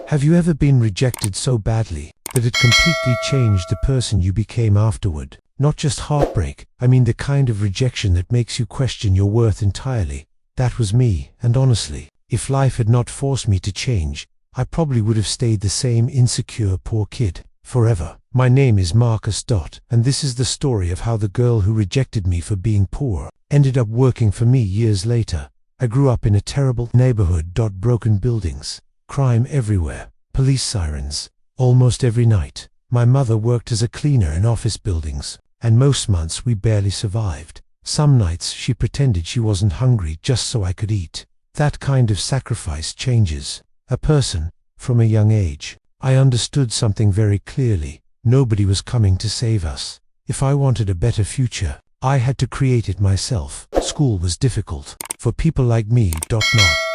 Have you ever been rejected so badly that it completely changed the person you became afterward? Not just heartbreak, I mean the kind of rejection that makes you question your worth entirely. That was me, and honestly, if life had not forced me to change, I probably would have stayed the same insecure poor kid forever. My name is Marcus. And this is the story of how the girl who rejected me for being poor ended up working for me years later. I grew up in a terrible neighborhood. Broken buildings, crime everywhere, police sirens, almost every night. My mother worked as a cleaner in office buildings, and most months we barely survived. Some nights she pretended she wasn't hungry just so I could eat. That kind of sacrifice changes a person from a young age. I understood something very clearly. Nobody was coming to save us. If I wanted a better future, I had to create it myself. School was difficult for people like me. Not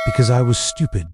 because I was stupid.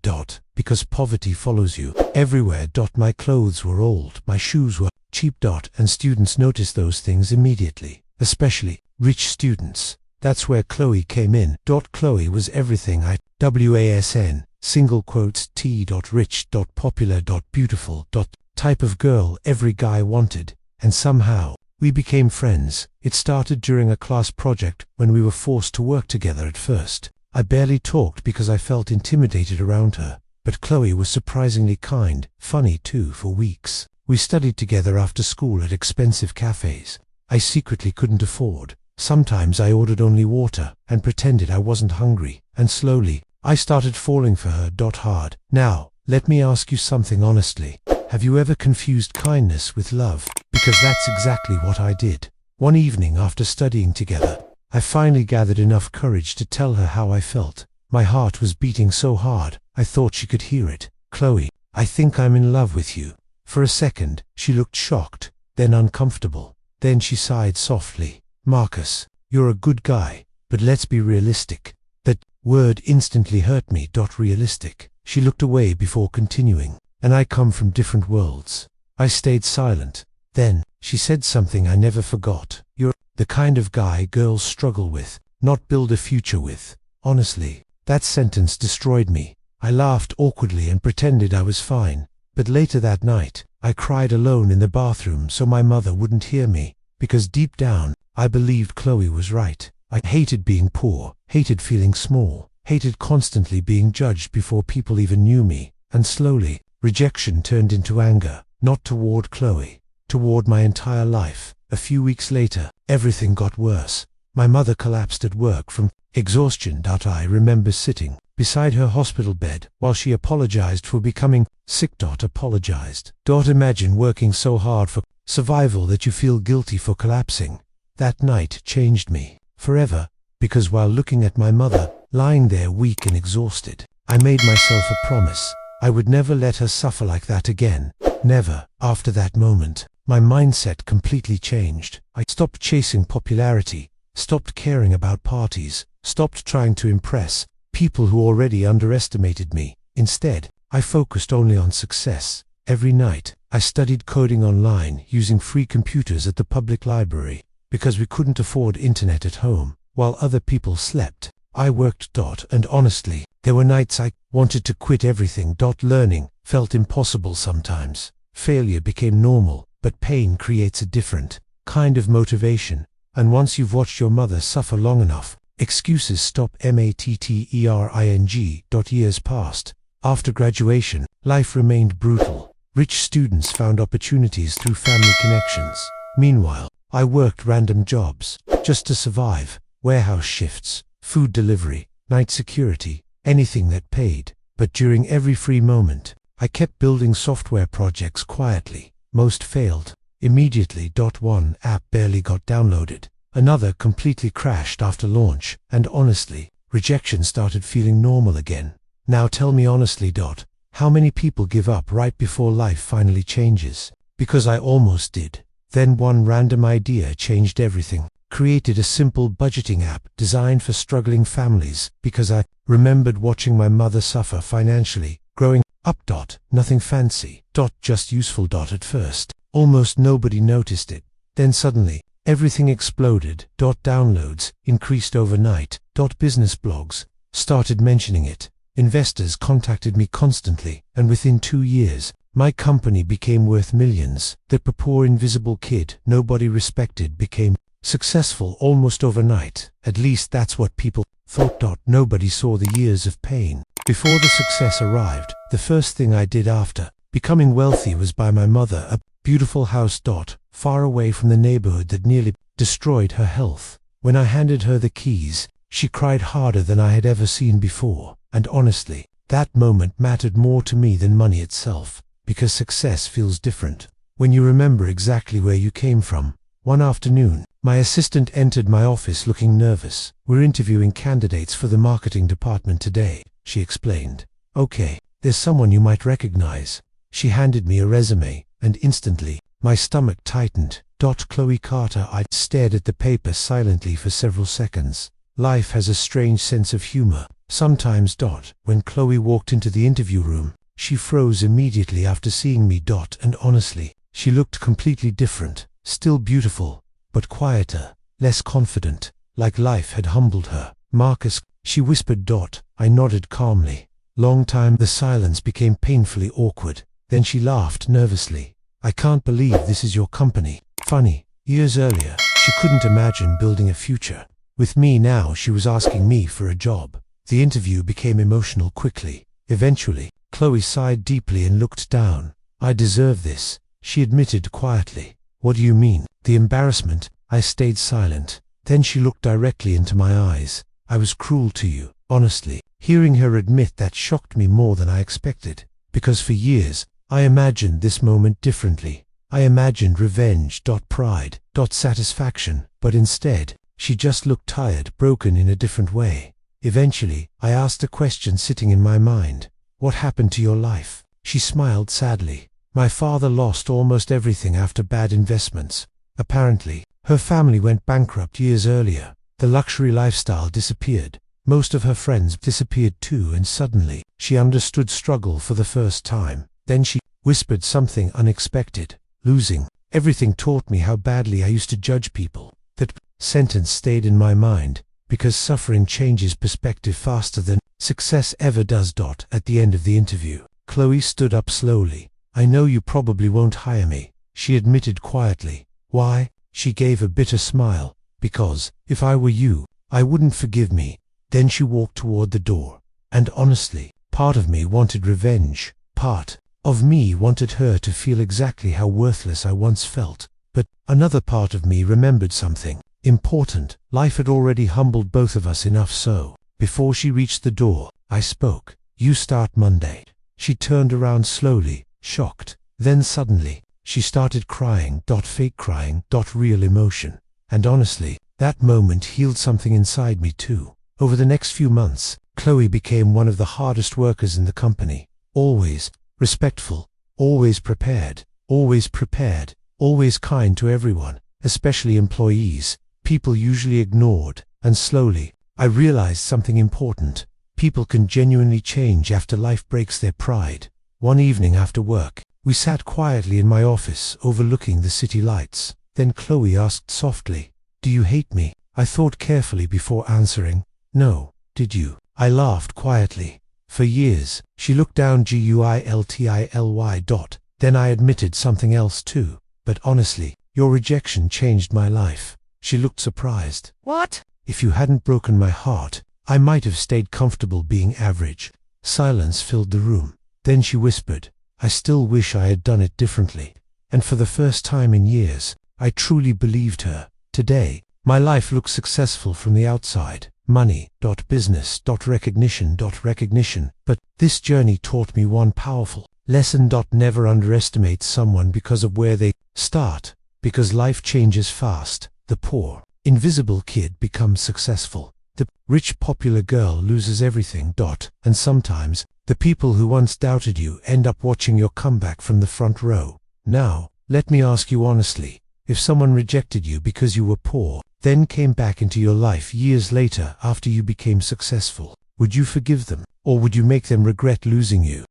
Because poverty follows you everywhere. My clothes were old, my shoes were cheap. And students noticed those things immediately, especially rich students. That's where Chloe came in. Chloe was everything I wasn single quotes t. Rich. Popular. Beautiful. Type of girl every guy wanted, and somehow we became friends. It started during a class project when we were forced to work together. At first, I barely talked because I felt intimidated around her, but Chloe was surprisingly kind, funny too. For weeks, we studied together after school at expensive cafes I secretly couldn't afford. Sometimes I ordered only water and pretended I wasn't hungry, and slowly, I started falling for her. Hard. Now, let me ask you something honestly. Have you ever confused kindness with love? Because that's exactly what I did. One evening after studying together, I finally gathered enough courage to tell her how I felt. My heart was beating so hard, I thought she could hear it. Chloe, I think I'm in love with you. For a second, she looked shocked, then uncomfortable. Then she sighed softly. Marcus, you're a good guy, but let's be realistic. That word instantly hurt me. Realistic. She looked away before continuing. And I come from different worlds. I stayed silent. Then, she said something I never forgot. You're the kind of guy girls struggle with, not build a future with. Honestly, that sentence destroyed me. I laughed awkwardly and pretended I was fine. But later that night, I cried alone in the bathroom so my mother wouldn't hear me, because deep down, I believed Chloe was right. I hated being poor, hated feeling small, hated constantly being judged before people even knew me, and slowly, rejection turned into anger, not toward Chloe, toward my entire life. A few weeks later, everything got worse. My mother collapsed at work from exhaustion. I remember sitting beside her hospital bed while she apologized for becoming sick. Apologized. Imagine working so hard for survival that you feel guilty for collapsing. That night changed me forever, because while looking at my mother, lying there weak and exhausted, I made myself a promise. I would never let her suffer like that again. Never. After that moment, my mindset completely changed. I stopped chasing popularity, stopped caring about parties, stopped trying to impress people who already underestimated me. Instead, I focused only on success. Every night, I studied coding online using free computers at the public library, because we couldn't afford internet at home, while other people slept. I worked. And honestly, there were nights I wanted to quit everything. Learning felt impossible sometimes. Failure became normal, but pain creates a different kind of motivation. And once you've watched your mother suffer long enough, excuses stop. Mattering. Years passed. After graduation, life remained brutal. Rich students found opportunities through family connections. Meanwhile, I worked random jobs just to survive. Warehouse shifts, food delivery, night security, anything that paid. But during every free moment, I kept building software projects quietly. Most failed immediately. One app barely got downloaded. Another completely crashed after launch. And honestly, rejection started feeling normal again. Now tell me honestly, how many people give up right before life finally changes? Because I almost did. Then one random idea changed everything. Created a simple budgeting app designed for struggling families because I remembered watching my mother suffer financially, growing up. Nothing fancy. Just useful. At first, almost nobody noticed it. Then suddenly, everything exploded. Downloads increased overnight. Business blogs started mentioning it. Investors contacted me constantly, and within 2 years, my company became worth millions. The poor invisible kid nobody respected became successful almost overnight. At least that's what people thought. Nobody saw the years of pain. Before the success arrived, the first thing I did after becoming wealthy was buy my mother a beautiful house. Far away from the neighborhood that nearly destroyed her health. When I handed her the keys, she cried harder than I had ever seen before. And honestly, that moment mattered more to me than money itself, because success feels different when you remember exactly where you came from. One afternoon, my assistant entered my office looking nervous. "We're interviewing candidates for the marketing department today," she explained. "Okay, there's someone you might recognize." She handed me a resume, and instantly, my stomach tightened. Chloe Carter. I stared at the paper silently for several seconds. Life has a strange sense of humor. Sometimes. When Chloe walked into the interview room, she froze immediately after seeing me. And honestly, she looked completely different. Still beautiful, but quieter, less confident, like life had humbled her. "Marcus," she whispered. I nodded calmly. Long time the silence became painfully awkward. Then she laughed nervously. "I can't believe this is your company." Funny, years earlier, she couldn't imagine building a future. With me now, she was asking me for a job. The interview became emotional quickly. Eventually, Chloe sighed deeply and looked down. "I deserve this," she admitted quietly. "What do you mean?" The embarrassment. I stayed silent. Then she looked directly into my eyes. "I was cruel to you." Honestly, hearing her admit that shocked me more than I expected. Because for years, I imagined this moment differently. I imagined revenge, pride, satisfaction. But instead, she just looked tired, broken in a different way. Eventually, I asked a question sitting in my mind. "What happened to your life?" She smiled sadly. "My father lost almost everything after bad investments. Apparently, her family went bankrupt years earlier. The luxury lifestyle disappeared. Most of her friends disappeared too, and suddenly, she understood struggle for the first time. Then she whispered something unexpected. Losing everything taught me how badly I used to judge people." That sentence stayed in my mind, because suffering changes perspective faster than success ever does. At the end of the interview, Chloe stood up slowly. "I know you probably won't hire me," she admitted quietly. "Why?" She gave a bitter smile. "Because, if I were you, I wouldn't forgive me." Then she walked toward the door. And honestly, part of me wanted revenge. Part of me wanted her to feel exactly how worthless I once felt. But another part of me remembered something important. Life had already humbled both of us enough. So, before she reached the door, I spoke. "You start Monday." She turned around slowly, shocked. Then suddenly, she started crying. Fake crying. Real emotion. And honestly, that moment healed something inside me too. Over the next few months, Chloe became one of the hardest workers in the company. Always respectful, always prepared, always kind to everyone, especially employees, people usually ignored. And slowly, I realized something important. People can genuinely change after life breaks their pride. One evening after work, we sat quietly in my office overlooking the city lights. Then Chloe asked softly, "Do you hate me?" I thought carefully before answering. "No, did you?" I laughed quietly. "For years." She looked down. Guiltily. Then I admitted something else too. "But honestly, your rejection changed my life." She looked surprised. "What?" "If you hadn't broken my heart, I might have stayed comfortable being average." Silence filled the room. Then she whispered, "I still wish I had done it differently." And for the first time in years, I truly believed her. Today, my life looks successful from the outside. Money, business, recognition. But this journey taught me one powerful lesson. Never underestimate someone because of where they start. Because life changes fast. The poor, invisible kid becomes successful. The rich, popular girl loses everything. And sometimes, the people who once doubted you end up watching your comeback from the front row. Now, let me ask you honestly, if someone rejected you because you were poor, then came back into your life years later after you became successful, would you forgive them, or would you make them regret losing you?